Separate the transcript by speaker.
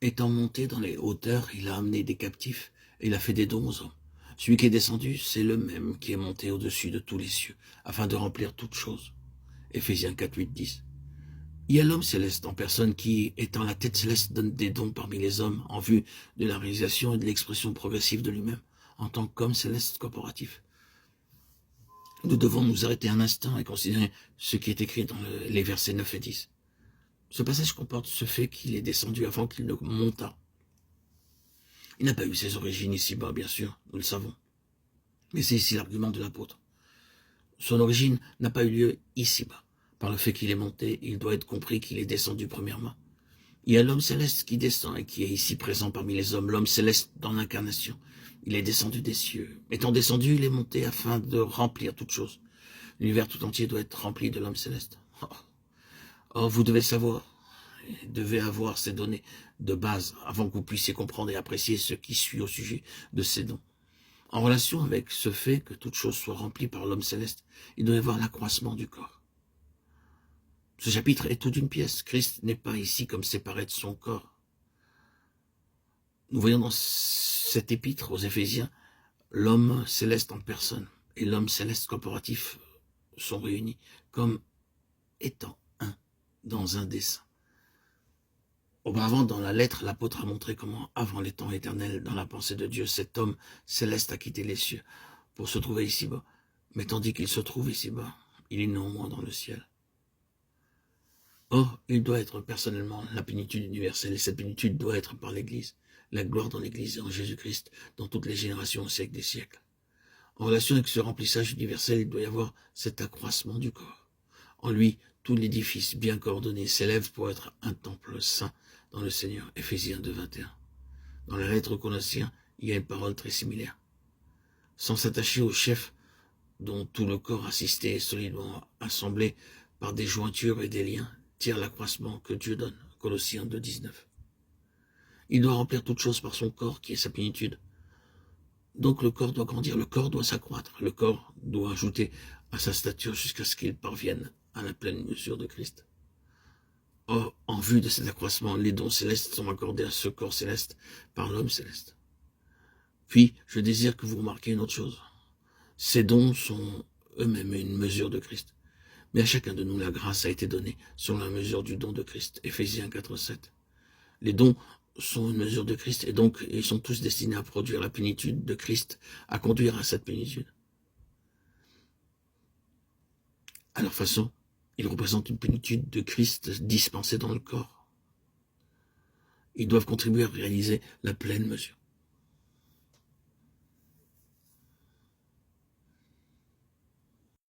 Speaker 1: Étant monté dans les hauteurs, il a amené des captifs et il a fait des dons aux hommes. Celui qui est descendu, c'est le même qui est monté au-dessus de tous les cieux, afin de remplir toutes choses. Éphésiens 4, 8, 10. Il y a l'homme céleste en personne qui, étant la tête céleste, donne des dons parmi les hommes en vue de la réalisation et de l'expression progressive de lui-même, en tant qu'homme céleste corporatif. Nous devons nous arrêter un instant et considérer ce qui est écrit dans les versets 9 et 10. Ce passage comporte ce fait qu'il est descendu avant qu'il ne montât. Il n'a pas eu ses origines ici-bas, bien sûr, nous le savons. Mais c'est ici l'argument de l'apôtre. Son origine n'a pas eu lieu ici-bas. Par le fait qu'il est monté, il doit être compris qu'il est descendu premièrement. Il y a l'homme céleste qui descend et qui est ici présent parmi les hommes, l'homme céleste dans l'incarnation. Il est descendu des cieux. Étant descendu, il est monté afin de remplir toute chose. L'univers tout entier doit être rempli de l'homme céleste. Oh, vous devez le savoir. Vous devez avoir ces données de base avant que vous puissiez comprendre et apprécier ce qui suit au sujet de ces dons. En relation avec ce fait que toute chose soit remplie par l'homme céleste, il doit y avoir l'accroissement du corps. Ce chapitre est toute une pièce. Christ n'est pas ici comme séparé de son corps. Nous voyons dans cet épître aux Éphésiens, l'homme céleste en personne et l'homme céleste corporatif sont réunis comme étant un dans un dessein. Auparavant, dans la lettre, l'apôtre a montré comment, avant les temps éternels, dans la pensée de Dieu, cet homme céleste a quitté les cieux pour se trouver ici-bas. Mais tandis qu'il se trouve ici-bas, il est néanmoins dans le ciel. Or, il doit être personnellement la plénitude universelle, et cette plénitude doit être par l'Église, la gloire dans l'Église et en Jésus-Christ, dans toutes les générations au siècle des siècles. En relation avec ce remplissage universel, il doit y avoir cet accroissement du corps. En lui, tout l'édifice bien coordonné s'élève pour être un temple saint dans le Seigneur. Éphésiens 2, 21. Dans la lettre aux Colossiens, il y a une parole très similaire. Sans s'attacher au chef dont tout le corps assisté et solidement assemblé par des jointures et des liens, tire l'accroissement que Dieu donne. Colossiens 2, 19. Il doit remplir toute chose par son corps qui est sa plénitude. Donc le corps doit grandir, le corps doit s'accroître, le corps doit ajouter à sa stature jusqu'à ce qu'il parvienne à la pleine mesure de Christ. Or, en vue de cet accroissement, les dons célestes sont accordés à ce corps céleste par l'homme céleste. Puis, je désire que vous remarquiez une autre chose. Ces dons sont eux-mêmes une mesure de Christ. Mais à chacun de nous, la grâce a été donnée selon la mesure du don de Christ. Éphésiens 4, 7. Les dons sont une mesure de Christ et donc ils sont tous destinés à produire la plénitude de Christ, à conduire à cette plénitude. À leur façon, ils représentent une plénitude de Christ dispensée dans le corps. Ils doivent contribuer à réaliser la pleine mesure.